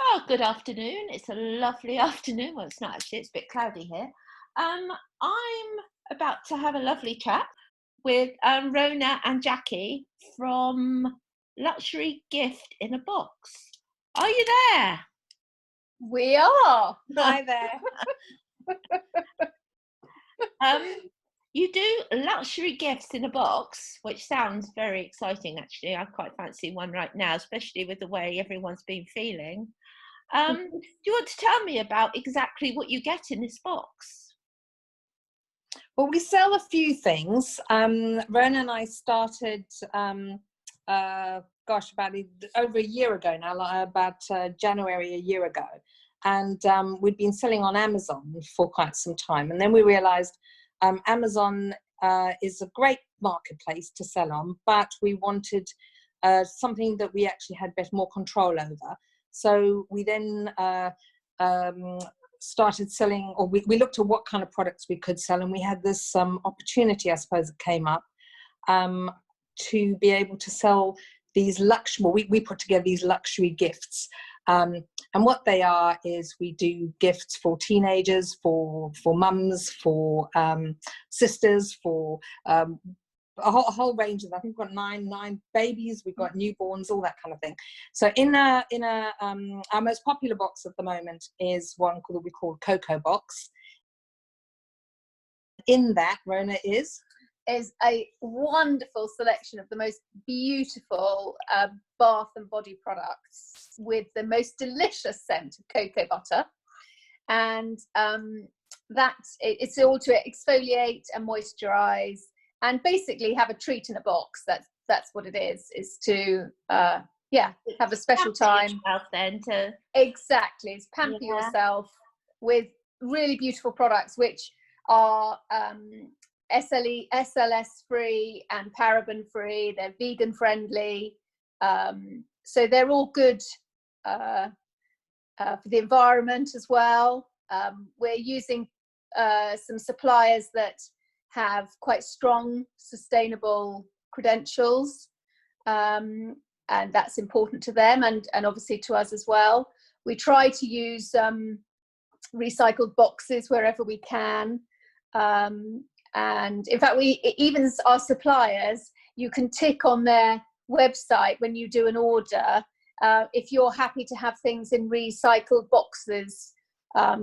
Oh, good afternoon. It's a lovely afternoon. Well, it's not actually, it's a bit cloudy here. I'm about to have a lovely chat with Rona and Jackie from Luxury Gift in a Box. Are you there? We are. Hi there. You do luxury gifts in a box, which sounds very exciting, actually. I quite fancy one right now, especially with the way everyone's been feeling. Do you want to tell me about exactly what you get in this box? Well, we sell a few things. Rona and I started, about over a year ago now, about January a year ago. And we'd been selling on Amazon for quite some time. And then we realized Amazon is a great marketplace to sell on, but we wanted something that we actually had more control over. So we then started selling, or we looked at what kind of products we could sell, and we had this opportunity, I suppose, that came up to be able to sell these luxury, we put together these luxury gifts. And what they are is we do gifts for teenagers, for mums, for sisters, for a whole range of, I think we've got nine babies, we've got newborns, all that kind of thing. So our most popular box at the moment is one we call Cocoa Box. In that, Rona, is a wonderful selection of the most beautiful bath and body products with the most delicious scent of cocoa butter, and it's all to exfoliate and moisturize and basically have a treat in a box. That's what it is to have a special time. Exactly, it's pamper yourself with really beautiful products which are SLS free and paraben free. They're vegan friendly, so they're all good for the environment as well. We're using some suppliers that have quite strong sustainable credentials, and that's important to them and obviously to us as well. We try to use recycled boxes wherever we can. And in fact, even our suppliers, you can tick on their website when you do an order, if you're happy to have things in recycled boxes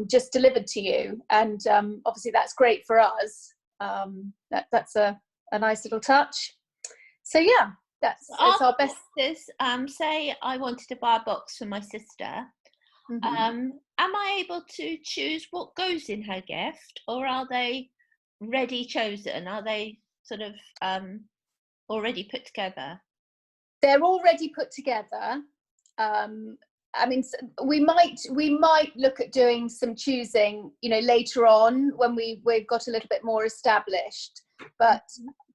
just delivered to you. And obviously that's great for us. That's a nice little touch. So yeah, it's our best. Say I wanted to buy a box for my sister. Mm-hmm. Am I able to choose what goes in her gift, or are they ready chosen? Are they sort of already put together? They're already put together. I mean, we might look at doing some choosing, later on when we've got a little bit more established. But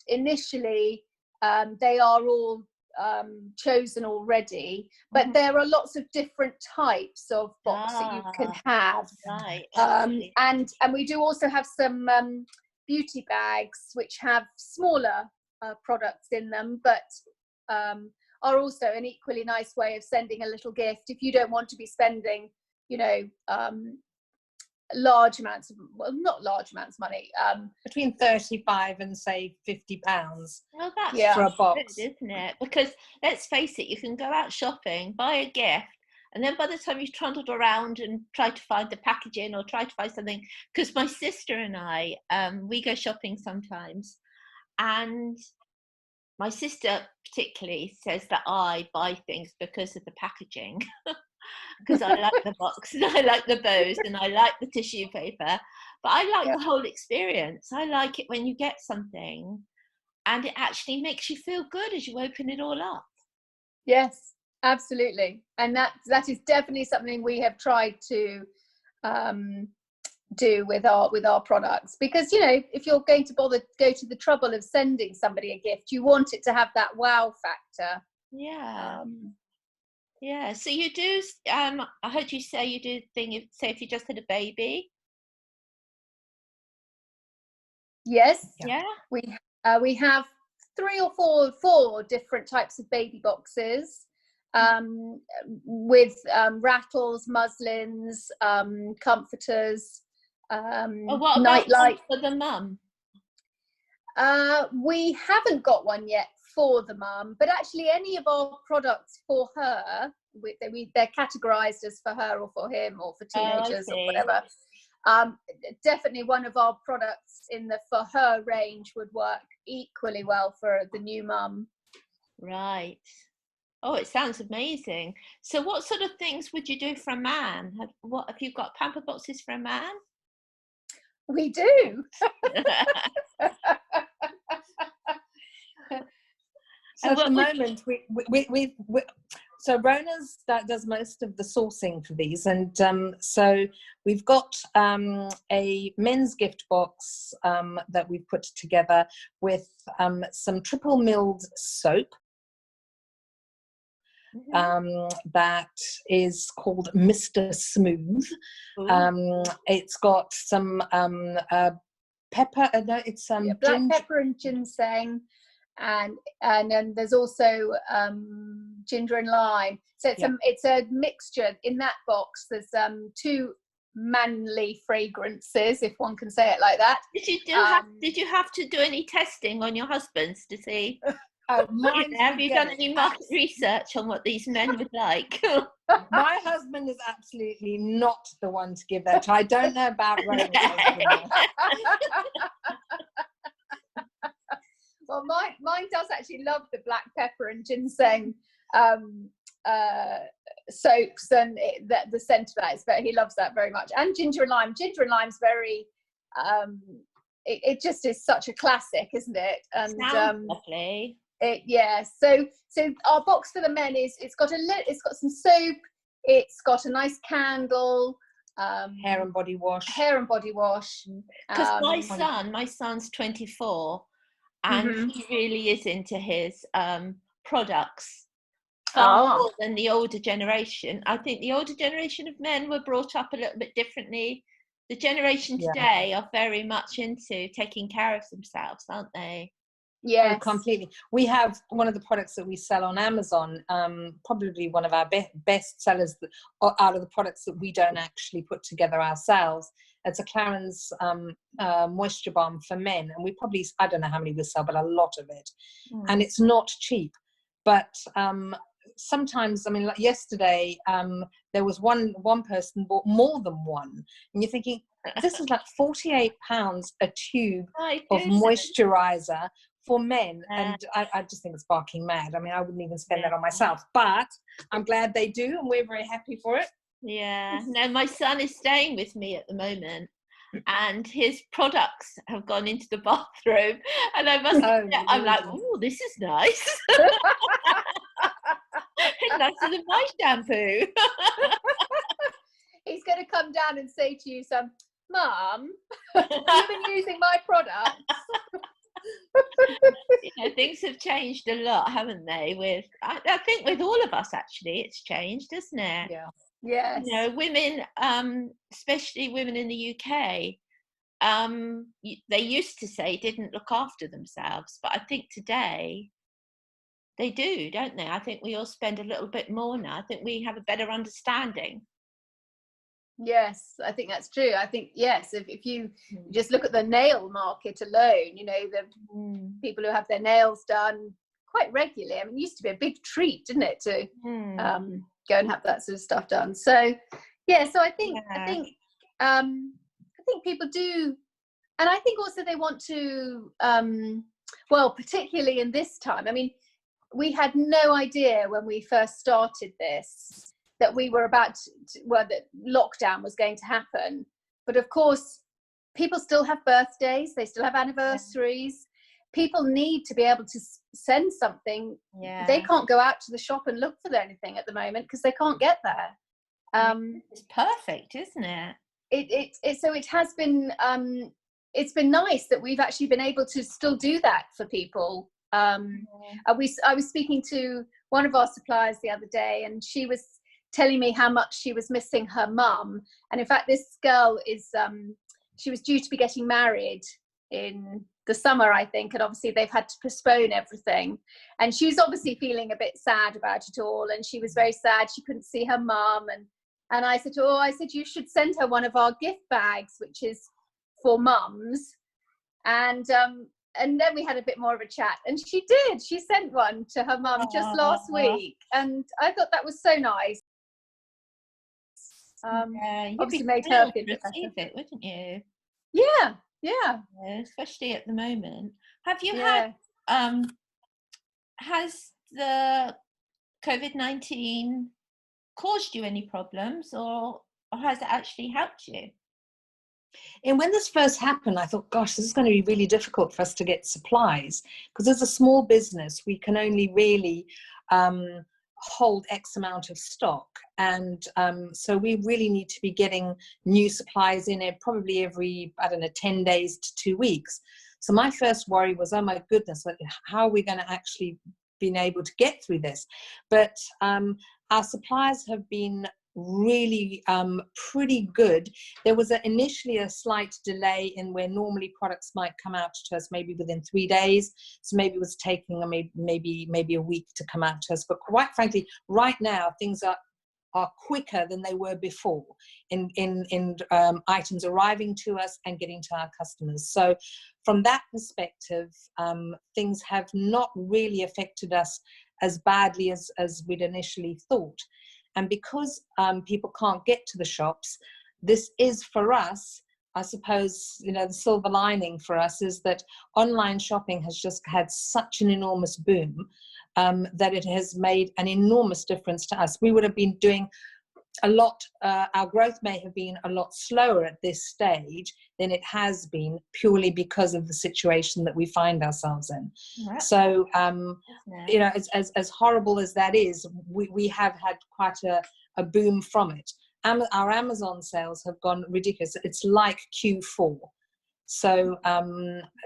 initially, they are all chosen already. But there are lots of different types of box that you can have. Right. And we do also have some beauty bags which have smaller products in them, but are also an equally nice way of sending a little gift if you don't want to be spending large amounts of, well, not large amounts of money, between 35 and say £50 well, that's for a box, good, isn't it? Because let's face it, you can go out shopping, buy a gift, and then by the time you've trundled around and tried to find the packaging or try to find something, because my sister and I, we go shopping sometimes, and my sister particularly says that I buy things because of the packaging, because I like the box and I like the bows and I like the tissue paper, but I like the whole experience. I like it when you get something and it actually makes you feel good as you open it all up. Yes, absolutely. And that is definitely something we have tried to do with our products, because if you're going to go to the trouble of sending somebody a gift, you want it to have that wow factor. So you do I heard you say you do thing, say if you just had a baby. Yes. We have 3 or 4 different types of baby boxes. with rattles, muslins, comforters, what about nightlight. for the mum? We haven't got one yet for the mum, but actually any of our products for her, they're categorized as for her or for him or for teenagers or whatever. Definitely one of our products in the for her range would work equally well for the new mum. Right. Oh, it sounds amazing. So what sort of things would you do for a man? What have you got, pamper boxes for a man? We do. So at the moment, so Rona's that does most of the sourcing for these, and so we've got a men's gift box that we've put together with some triple milled soap. That is called Mr. Smooth. It's got some pepper. No, it's black pepper and ginseng, and then there's also ginger and lime. So it's a mixture in that box. There's 2 manly fragrances, if one can say it like that. Did you have to do any testing on your husbands to see? Have you done any market research on what these men would like? My husband is absolutely not the one to give that to. I don't know about Rona. Well, mine does actually love the black pepper and ginseng soaps, and the scent of that is he loves that very much. And ginger and lime. Ginger and lime's very it just is such a classic, isn't it? And sounds lovely. So our box for the men it's got some soap, it's got a nice candle, hair and body wash. Because my son's 24, and he really is into his products far more than the older generation. I think the older generation of men were brought up a little bit differently. The generation today are very much into taking care of themselves, aren't they? Yes. Oh, completely. We have one of the products that we sell on Amazon, probably one of our best sellers out of the products that we don't actually put together ourselves. It's a Clarins moisture balm for men, and we probably, I don't know how many we sell, but a lot of it. And it's not cheap, but sometimes, I mean, like yesterday, there was one person bought more than one, and you're thinking, this is like £48 a tube of moisturizer for men, and I just think it's barking mad. I mean, I wouldn't even spend that on myself, but I'm glad they do, and we're very happy for it. Yeah. No, my son is staying with me at the moment, and his products have gone into the bathroom, and I must admit, I'm like, oh, this is nice. It's nicer than my shampoo. He's going to come down and say to you, Mum, have you been using my products? Things have changed a lot, haven't they? I think with all of us, actually, it's changed, hasn't it? Yeah. Yes. Women, especially women in the UK, they used to say didn't look after themselves, but I think today they do, don't they? I think we all spend a little bit more now. I think we have a better understanding. Yes, I think that's true. I think, yes, if you just look at the nail market alone, the people who have their nails done quite regularly. I mean, it used to be a big treat, didn't it, to go and have that sort of stuff done. So, so I think people do, and I think also they want to, particularly in this time. I mean, we had no idea when we first started this that we were that lockdown was going to happen. But of course, people still have birthdays, they still have anniversaries. People need to be able to send something. They can't go out to the shop and look for anything at the moment because they can't get there. It's perfect, isn't it? So it has been, it's been nice that we've actually been able to still do that for people. I was speaking to one of our suppliers the other day, and she was telling me how much she was missing her mum. And in fact, this girl is she was due to be getting married in the summer, I think, and obviously they've had to postpone everything. And she was obviously feeling a bit sad about it all, and she was very sad she couldn't see her mum. And I said, you should send her one of our gift bags, which is for mums. And then we had a bit more of a chat, and she did. She sent one to her mum just last week, and I thought that was so nice. Obviously made her feel better. It, wouldn't you? Yeah, especially at the moment. Have you had has the COVID-19 caused you any problems, or has it actually helped you? And when this first happened, I thought, gosh, this is going to be really difficult for us to get supplies, because as a small business, we can only really hold X amount of stock. And so we really need to be getting new supplies in it probably every, 10 days to 2 weeks. So my first worry was, oh my goodness, how are we going to actually been able to get through this? But our suppliers have been really pretty good. There was initially a slight delay in where normally products might come out to us maybe within 3 days, so maybe it was taking maybe a week to come out to us. But quite frankly, right now things are quicker than they were before in items arriving to us and getting to our customers. So from that perspective, things have not really affected us as badly as we'd initially thought. And because people can't get to the shops, this is for us, I suppose, the silver lining for us is that online shopping has just had such an enormous boom that it has made an enormous difference to us. We would have been doing a lot, our growth may have been a lot slower at this stage than it has been, purely because of the situation that we find ourselves in. Right. So, as horrible as that is, we have had quite a boom from it. Our Amazon sales have gone ridiculous. It's like Q4. So,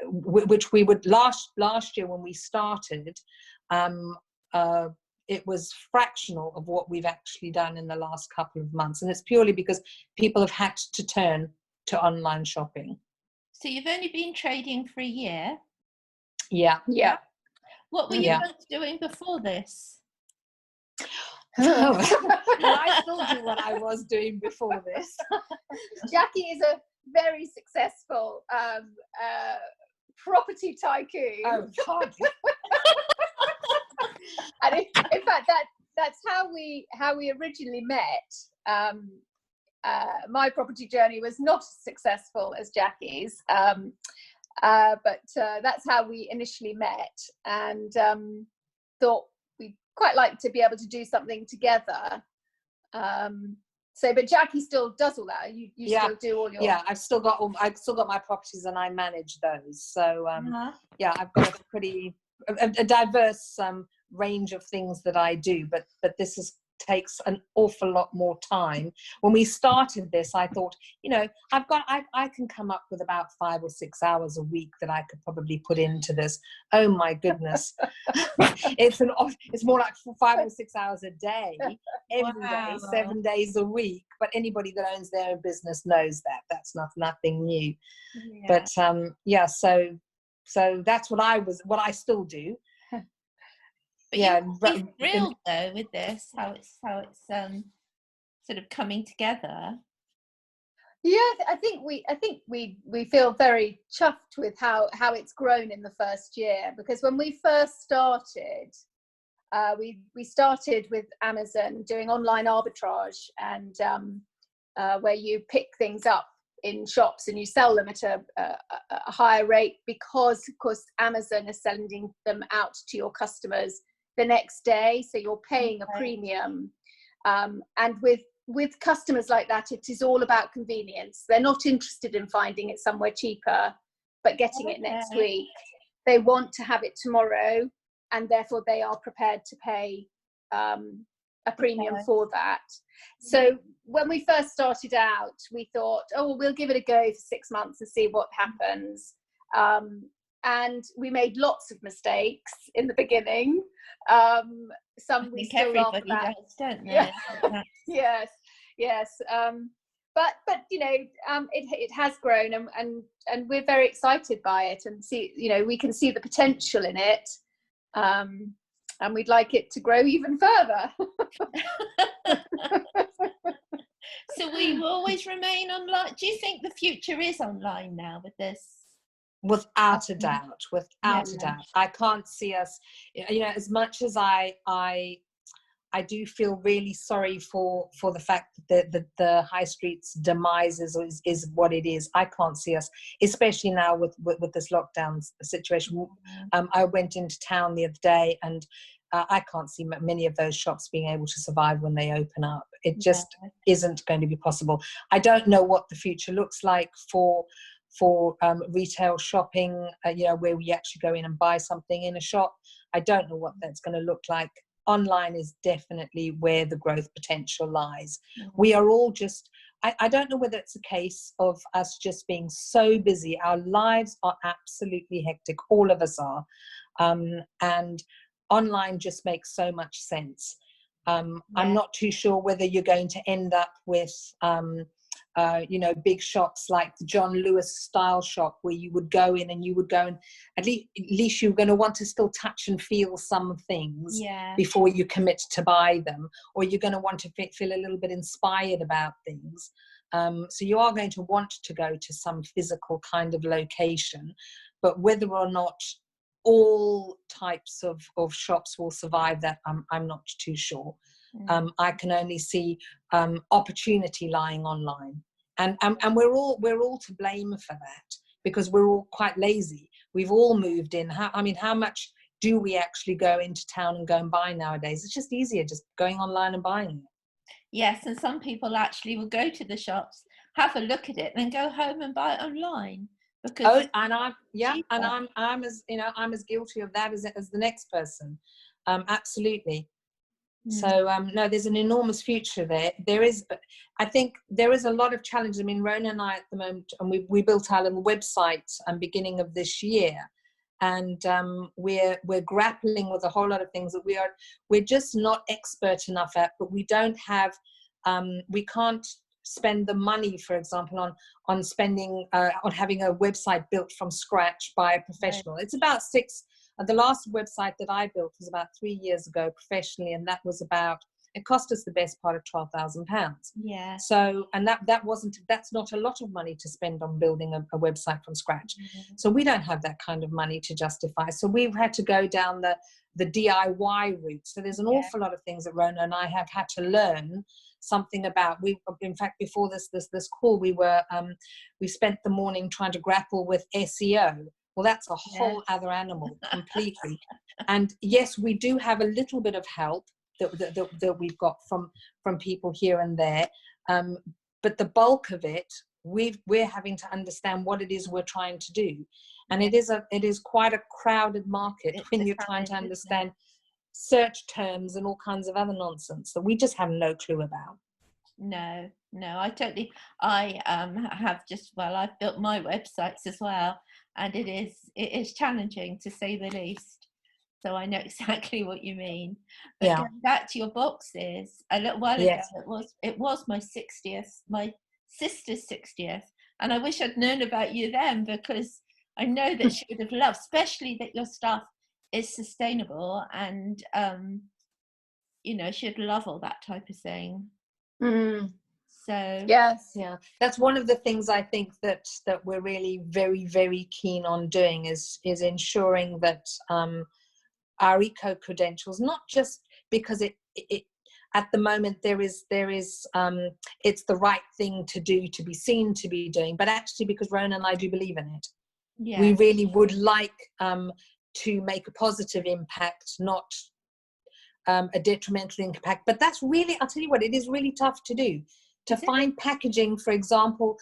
which we would last year when we started, it was fractional of what we've actually done in the last couple of months. And it's purely because people have had to turn to online shopping. So you've only been trading for a year? Yeah. What were you both doing before this? Well, I still do what I was doing before this. Jackie is a very successful property tycoon. Oh, God. And in fact, that's how we originally met. My property journey was not as successful as Jackie's, but that's how we initially met, and thought we'd quite like to be able to do something together. But Jackie still does all that. You still do all your... Yeah, I've still got my properties and I manage those. So I've got a pretty diverse range of things that I do, but this takes an awful lot more time. When we started this, I thought, I can come up with about 5 or 6 hours a week that I could probably put into this. Oh my goodness. It's more like 5 or 6 hours a day, every day, 7 days a week. But anybody that owns their own business knows that. That's nothing new. Yeah. But so that's what I still do. But you're thrilled though with this, how it's sort of coming together. Yeah, I think we feel very chuffed with how it's grown in the first year, because when we first started, we started with Amazon doing online arbitrage, and where you pick things up in shops and you sell them at a higher rate, because of course Amazon is sending them out to your customers the next day, so you're paying a premium, and with customers like that, it is all about convenience. They're not interested in finding it somewhere cheaper but getting it next week. They want to have it tomorrow, and therefore they are prepared to pay a premium for that. So when we first started out, we thought, we'll give it a go for 6 months and see what happens. And we made lots of mistakes in the beginning. Some we still laugh about. Does, don't they? Yeah. Yes. but it has grown, and we're very excited by it, and see, we can see the potential in it, and we'd like it to grow even further. So we will always remain online. Do you think the future is online now with this? Without a doubt, without a doubt. I can't see us, as much as I do feel really sorry for the fact that the high street's demise is what it is. I can't see us, especially now with this lockdown situation. I went into town the other day, and I can't see many of those shops being able to survive when they open up. It just isn't going to be possible. I don't know what the future looks like for retail shopping, where we actually go in and buy something in a shop. I don't know what that's going to look like. Online is definitely where the growth potential lies. We are all just, I don't know whether it's a case of us just being so busy. Our lives are absolutely hectic. All of us are. And online just makes so much sense. I'm not too sure whether you're going to end up with, big shops like the John Lewis style shop, where you would go in and at least you're going to want to still touch and feel some things before you commit to buy them, or you're going to want to feel a little bit inspired about things. So you are going to want to go to some physical kind of location, but whether or not all types of shops will survive that, I'm not too sure. I can only see opportunity lying online, and we're all to blame for that, because we're all quite lazy. We've all moved in. How much do we actually go into town and go and buy nowadays? It's just easier just going online and buying it. Yes, and some people actually will go to the shops, have a look at it, then go home and buy it online. Because I'm as guilty of that as the next person. Absolutely. So no, there's an enormous future there. I think there is a lot of challenges. I mean, Rona and I at the moment, and we built our little website beginning of this year, and we're grappling with a whole lot of things that we're just not expert enough at. But we don't have, we can't spend the money, for example, on spending on having a website built from scratch by a professional. It's about the last website that I built was about 3 years ago professionally, and that was it cost us the best part of £12,000. Yeah. So, and that's not a lot of money to spend on building a website from scratch. So we don't have that kind of money to justify. So we've had to go down the DIY route. So there's an awful lot of things that Rona and I have had to learn something about. In fact, before this call, we spent the morning trying to grapple with SEO. Well, that's a whole other animal completely. And yes, we do have a little bit of help that we've got from people here and there, but the bulk of it, we're having to understand what it is we're trying to do, and it is quite a crowded market when you're trying to understand search terms and all kinds of other nonsense that we just have no clue about. No, I totally. I've built my websites as well, and it is challenging, to say the least. So I know exactly what you mean. But going back to your boxes, a little while ago, it was my 60th, my sister's 60th, and I wish I'd known about you then, because I know that she would have loved, especially that your stuff is sustainable, and she'd love all that type of thing. So that's one of the things I think that we're really very, very keen on doing is ensuring that our eco credentials, not just because it at the moment there is it's the right thing to do, to be seen to be doing, but actually because Rona and I do believe in it. We really would like to make a positive impact, not a detrimental impact. But that's really, I'll tell you what, it is really tough to do. To find packaging, for example,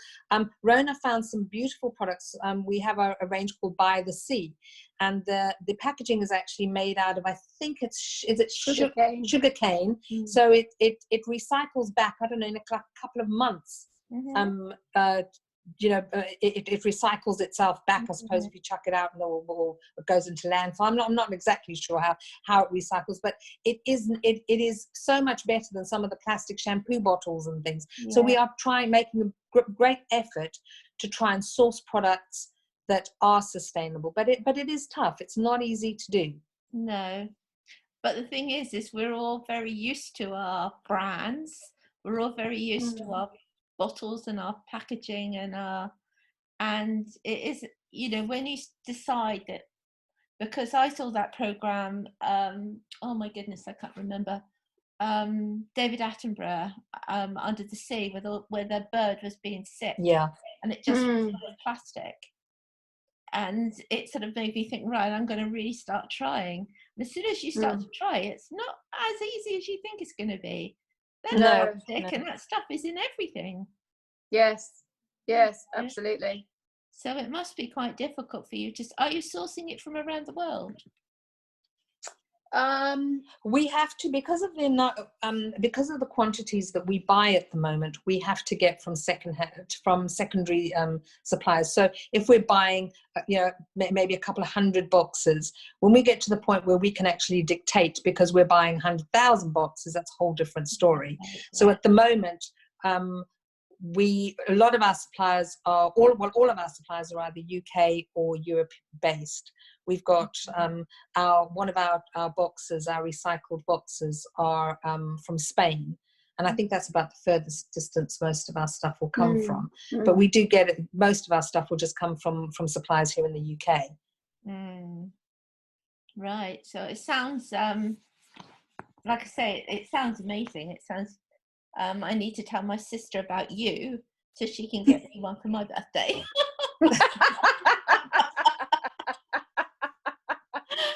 Rona found some beautiful products. We have a range called By the Sea, and the packaging is actually made out of, I think sugar cane. So it recycles back, I don't know, in a couple of months, it recycles itself back, I suppose, if you chuck it out, or it goes into landfill. I'm not exactly sure how it recycles, but it is so much better than some of the plastic shampoo bottles and things. Yeah. So we are making a great effort to try and source products that are sustainable, but it is tough. It's not easy to do. No, but the thing is we're all very used to our brands. We're all very used to our bottles and our packaging and it is, when you decide that, because I saw that program, oh my goodness, I can't remember, David Attenborough, Under the Sea, where the bird was being sick, and it just was full of plastic, and it sort of made me think, right, I'm going to really start trying. And as soon as you start to try, it's not as easy as you think it's going to be. Then plastic and that stuff is in everything. Yes, absolutely. So it must be quite difficult for you. Are you sourcing it from around the world? We have to, because of the quantities that we buy at the moment, we have to get from secondary suppliers. So if we're buying maybe a couple of 100 boxes, when we get to the point where we can actually dictate, because we're buying 100,000 boxes, that's a whole different story. Right. So at the moment, a lot of our suppliers are all of our suppliers are either UK or Europe based. We've got one of our boxes, our recycled boxes, are from Spain, and I think that's about the furthest distance most of our stuff will come from. But we do get it. Most of our stuff will just come from suppliers here in the UK. Right. So it sounds like I say, it sounds amazing. It sounds. I need to tell my sister about you so she can get me one for my birthday.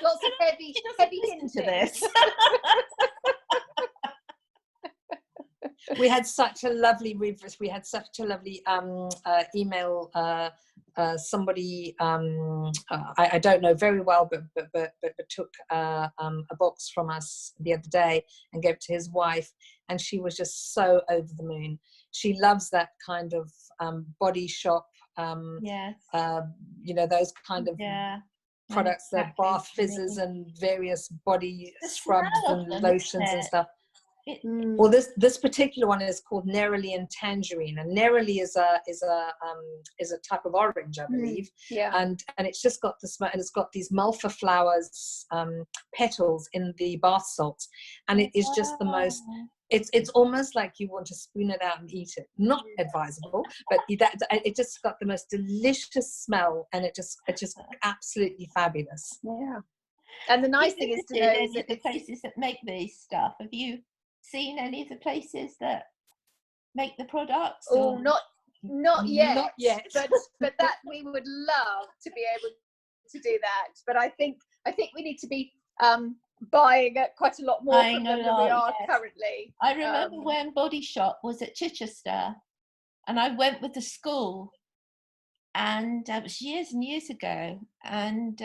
Lots of heavy into this. We had such a lovely email. Somebody I don't know very well, but took a box from us the other day and gave it to his wife, and she was just so over the moon. She loves that kind of body shop, Yes. Those kind of products, that bath fizzes and various body scrubs and lotions and stuff. Well, this particular one is called Neroli and Tangerine, and Neroli is a type of orange, I believe. And it's just got the smell, and it's got these Malva flowers petals in the bath salts, and it is just the most. It's almost like you want to spoon it out and eat it. Not advisable, but it just got the most delicious smell, and it's just absolutely fabulous. Yeah. And the nice thing is to know is that the places that make these stuff. Have you seen any of the places that make the products? Oh, not yet. Not yet. But that we would love to be able to do that. But I think we need to be buying quite a lot more from them than we are currently. I remember when Body Shop was at Chichester, and I went with the school, and that was years and years ago, and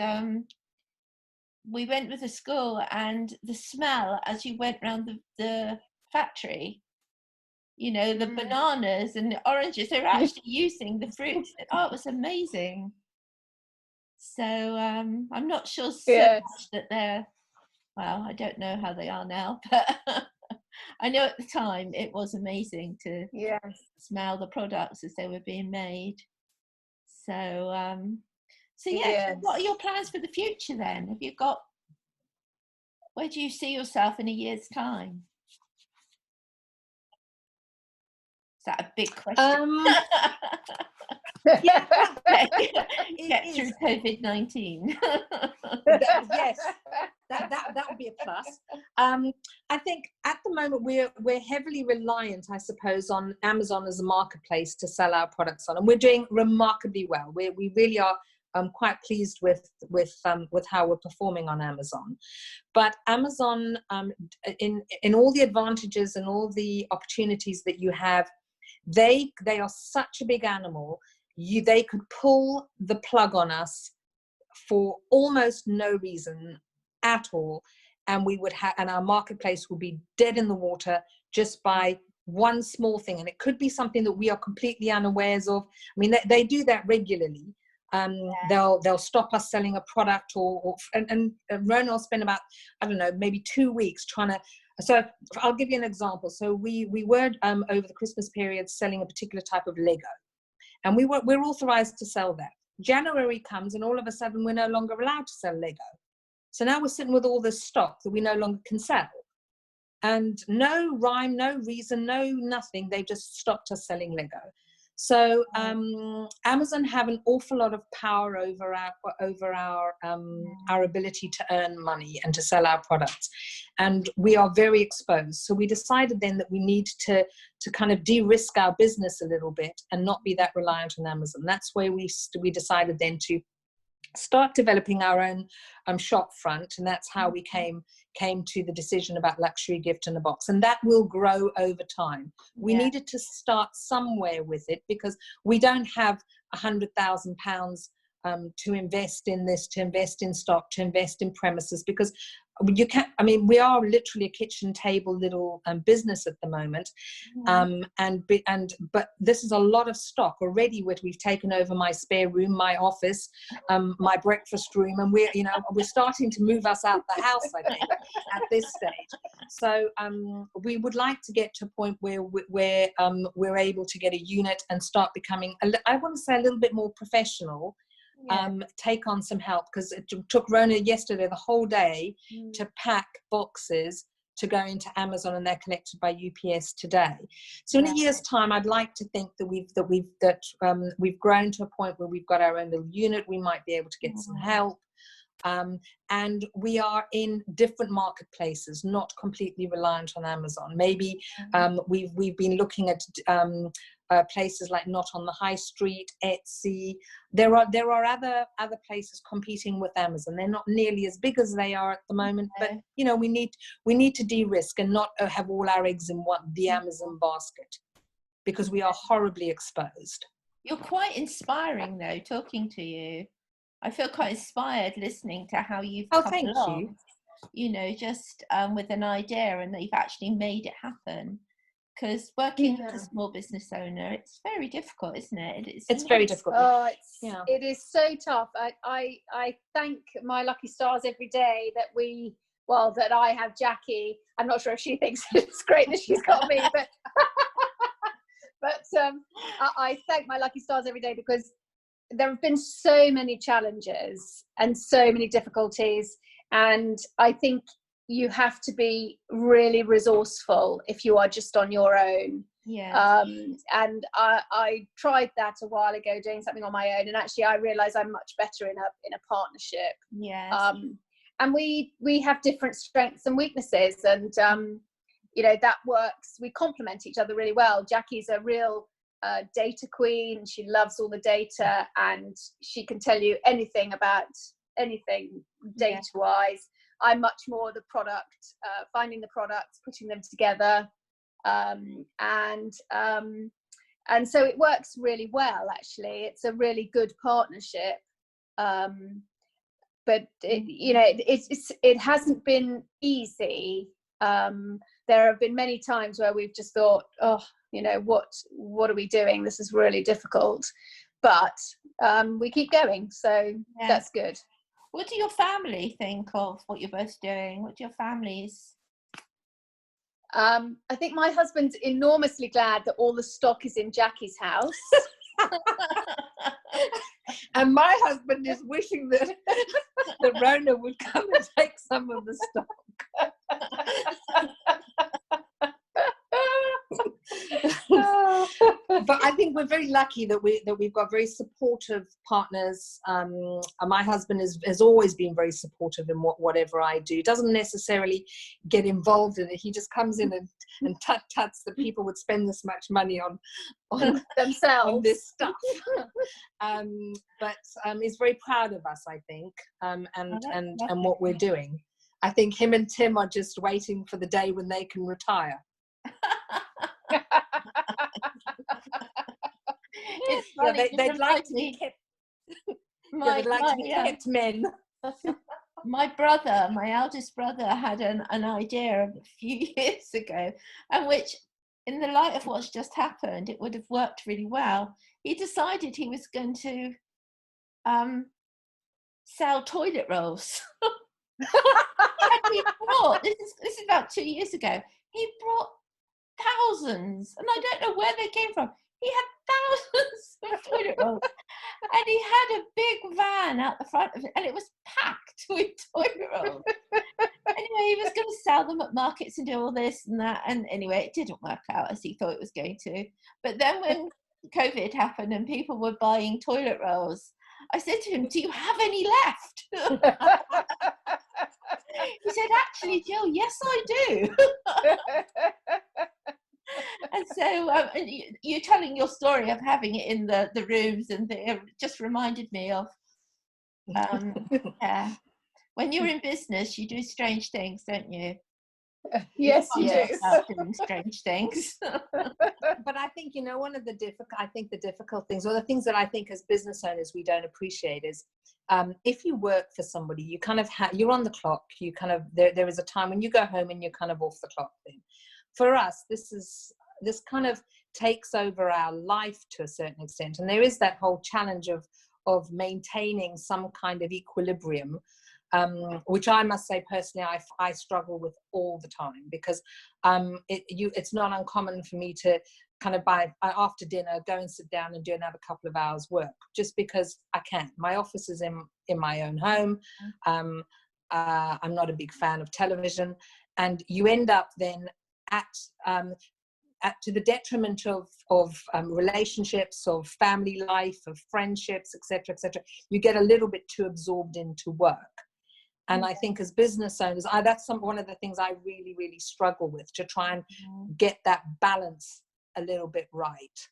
we went with the school, and the smell as you went round the factory, the bananas and the oranges, they were actually using the fruits. Oh, it was amazing. So I'm not sure much that they're, well, I don't know how they are now, but I know at the time it was amazing to smell the products as they were being made. So what are your plans for the future then? Have you got, where do you see yourself in a year's time? Is that a big question? Get through COVID-19. Yes, that would be a plus. I think at the moment we're heavily reliant, I suppose, on Amazon as a marketplace to sell our products on, and we're doing remarkably well. We really are quite pleased with how we're performing on Amazon. But Amazon, in all the advantages and all the opportunities that you have, they are such a big animal. They could pull the plug on us for almost no reason at all, and we would and our marketplace would be dead in the water just by one small thing, and it could be something that we are completely unawares of. I mean, they do that regularly. They'll stop us selling a product, and Rona will spend about, I don't know, maybe 2 weeks trying to. So I'll give you an example. So we were over the Christmas period selling a particular type of Lego, and we're authorized to sell that. January comes, and all of a sudden we're no longer allowed to sell Lego. So now we're sitting with all this stock that we no longer can sell. And no rhyme, no reason, no nothing. They just stopped us selling Lego. So Amazon have an awful lot of power over our ability to earn money and to sell our products, and we are very exposed. So we decided then that we need to kind of de-risk our business a little bit and not be that reliant on Amazon. That's where we decided then to start developing our own shop front, and that's how we came to the decision about Luxury Gift in a Box, and that will grow over time. We needed to start somewhere with it because we don't have £100,000 to invest in this, to invest in stock, to invest in premises, because you can't. I mean, we are literally a kitchen table little business at the moment, but this is a lot of stock already. We've taken over my spare room, my office, my breakfast room, and we're starting to move us out the house, I think, at this stage. So we would like to get to a point where we're able to get a unit and start becoming, I want to say, a little bit more professional. Take on some help, because it took Rona yesterday the whole day to pack boxes to go into Amazon, and they're collected by UPS today. So in a year's time, I'd like to think that we've grown to a point where we've got our own little unit. We might be able to get some help. And we are in different marketplaces, not completely reliant on Amazon. Maybe we've been looking at places like Not on the High Street, Etsy. There are other places competing with Amazon. They're not nearly as big as they are at the moment, but we need to de-risk and not have all our eggs in the Amazon basket, because we are horribly exposed. You're quite inspiring, though, talking to you. I feel quite inspired listening to how you've come along. Just with an idea, and that you've actually made it happen. Because working as a small business owner, it's very difficult, isn't it? It's very difficult. Oh, it is so tough. I thank my lucky stars every day that I have Jackie. I'm not sure if she thinks it's great that she's got me, but I thank my lucky stars every day, because there have been so many challenges and so many difficulties, and I think you have to be really resourceful if you are just on your own. And I tried that a while ago, doing something on my own, and actually I realized I'm much better in a partnership. And we have different strengths and weaknesses, and that works. We complement each other really well. Jackie's a real data queen. She loves all the data, and she can tell you anything about anything data wise. I'm much more the product, finding the products, putting them together, and so it works really well. Actually, it's a really good partnership, but it hasn't been easy. There have been many times where we've just thought, what are we doing? This is really difficult, but we keep going, so that's good. What do your family think of what you're both doing? What do your families? I think my husband's enormously glad that all the stock is in Jackie's house. And my husband is wishing that Rona would come and take some of the stock. But I think we're very lucky that we've got very supportive partners. My husband has always been very supportive in whatever I do. Doesn't necessarily get involved in it. He just comes in and tuts that people would spend this much money on themselves on this stuff. But he's very proud of us, I think, and what we're doing. I think him and Tim are just waiting for the day when they can retire. They'd like to be kept. They'd like to be kept men. My eldest brother, had an idea a few years ago, and which in the light of what's just happened, it would have worked really well. He decided he was going to sell toilet rolls. And he brought, this is about 2 years ago, he brought thousands, and I don't know where they came from. He had thousands of toilet rolls, and he had a big van out the front of it, and it was packed with toilet rolls. Anyway, he was going to sell them at markets and do all this and that, and anyway, it didn't work out as he thought it was going to. But then when COVID happened and people were buying toilet rolls, I said to him, "Do you have any left?" He said, "Actually, Jill, yes, I do." And so you telling your story of having it in the rooms and it just reminded me of yeah, when you're in business you do strange things, don't you? Yes, you do. Doing strange things. But I think, you know, one of the difficult things, or the things that I think as business owners we don't appreciate is if you work for somebody, you kind of you're on the clock, you kind of there is a time when you go home and you're kind of off the clock thing. For us, this kind of takes over our life to a certain extent, and there is that whole challenge of maintaining some kind of equilibrium, which I must say personally I struggle with all the time, because it's not uncommon for me to kind of after dinner go and sit down and do another couple of hours work, just because I can. My office is in my own home. I'm not a big fan of television, and you end up then to the detriment of relationships, of family life, of friendships, etc., etc. You get a little bit too absorbed into work. And I think as business owners, that's one of the things I really, really struggle with, to try and get that balance a little bit right.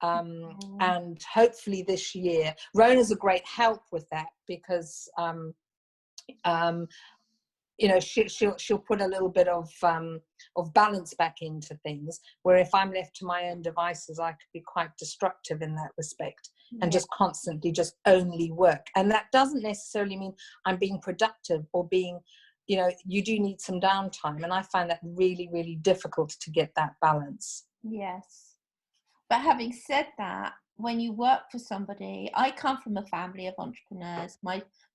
And hopefully this year, Rona's a great help with that, because you know, she'll put a little bit of balance back into things, where if I'm left to my own devices, I could be quite destructive in that respect, and just constantly just only work. And that doesn't necessarily mean I'm being productive or being, you know, you do need some downtime, and I find that really, really difficult to get that balance. Yes, but having said that, when you work for somebody, I come from a family of entrepreneurs.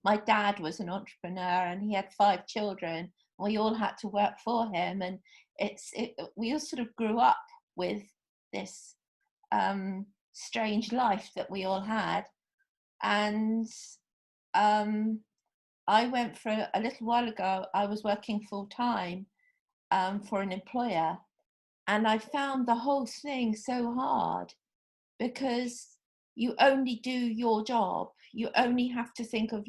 My dad was an entrepreneur, and he had 5 children. We all had to work for him, and we all sort of grew up with this strange life that we all had. And I went for a little while ago, I was working full time for an employer, and I found the whole thing so hard, because you only do your job. You only have to think of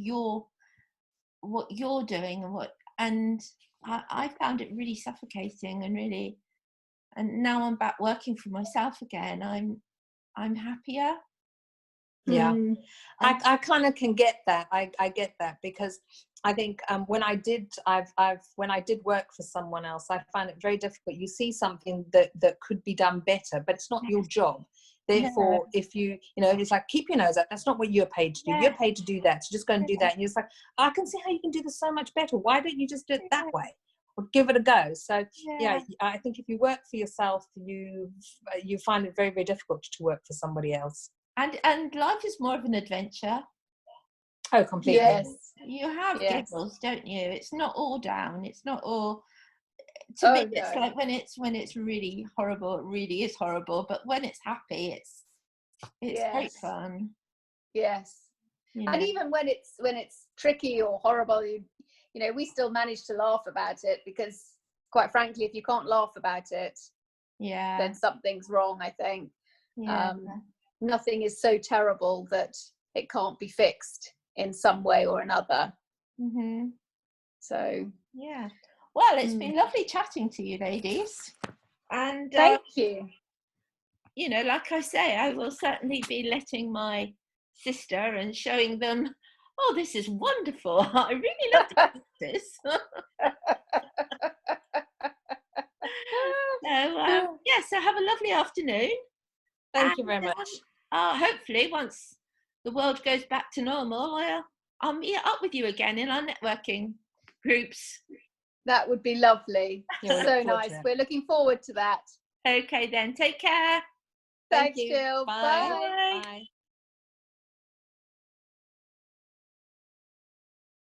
what you're doing, and I found it really suffocating, and now I'm back working for myself again. I'm happier. Yeah. I kind of can get that. I get that, because I think when I did work for someone else, I find it very difficult. You see something that could be done better, but it's not your job. Therefore, if you know, it's like, keep your nose out. That's not what you're paid to do. You're paid to do that. So just go and do that. And you're just like, I can see how you can do this so much better. Why don't you just do it that way, or give it a go? So I think if you work for yourself, you find it very, very difficult to work for somebody else. And life is more of an adventure. Oh, completely. Yes. You have giggles, don't you? It's not all down. It's not all. To me, it's like when it's really horrible, it really is horrible. But when it's happy, it's great fun. Yes. You know? And even when it's tricky or horrible, you know, we still manage to laugh about it, because quite frankly, if you can't laugh about it, then something's wrong, I think. Nothing is so terrible that it can't be fixed in some way or another. So well, it's been lovely chatting to you, ladies, and thank you. You know, like I say, I will certainly be letting my sister and showing them, oh, this is wonderful. I really love to do this. So have a lovely afternoon. Thank you very much. Hopefully, once the world goes back to normal, I'll meet up with you again in our networking groups. That would be lovely. So nice. We're looking forward to that. Okay then, take care. Thank Thanks, you. Jill. Bye. Bye. Bye.